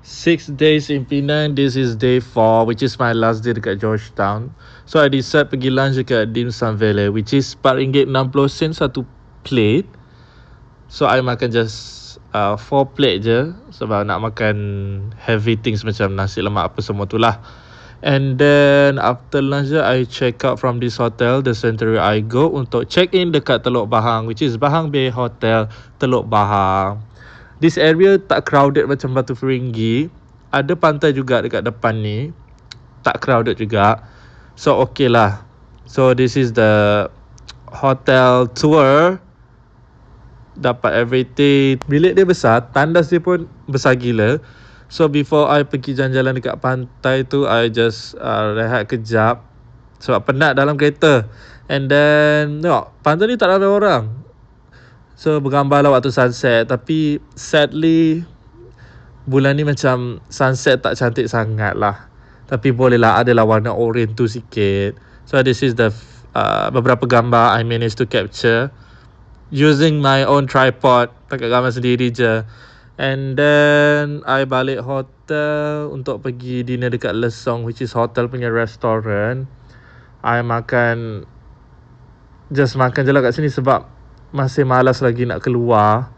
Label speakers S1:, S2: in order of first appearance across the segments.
S1: 6 days in Penang. This is day 4, which is my last day dekat Georgetown. So I decide pergi lunch dekat Dim Sum Valley, which is RM4.60 satu plate. So I makan just 4 plate je, sebab nak makan heavy things macam nasi lemak apa semua tu lah. And then after lunch I check out from this hotel, the Century I go untuk check in dekat Teluk Bahang, which is Bahang Bay Hotel, Teluk Bahang. This area tak crowded macam Batu Ferringhi. Ada pantai juga dekat depan ni, tak crowded juga. So okay lah. So this is the hotel tour. Dapat everything. Bilik dia besar, tandas dia pun besar gila. So before I pergi jalan-jalan dekat pantai tu, I just rehat kejap sebab penat dalam kereta. And then tengok, pantai ni tak ramai orang. So bergambar lah waktu sunset. Tapi sadly bulan ni macam sunset tak cantik sangat lah. Tapi boleh lah, adalah warna orange tu sikit. So this is the beberapa gambar I managed to capture using my own tripod. Pakai gambar sendiri je. And then I balik hotel untuk pergi dinner dekat Lesong, which is hotel punya restaurant. I makan, just makan je lah kat sini sebab masih malas lagi nak keluar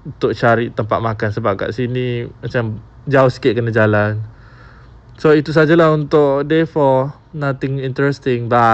S1: untuk cari tempat makan, sebab kat sini macam jauh sikit kena jalan. So itu sajalah untuk day 4. Nothing interesting. Bye.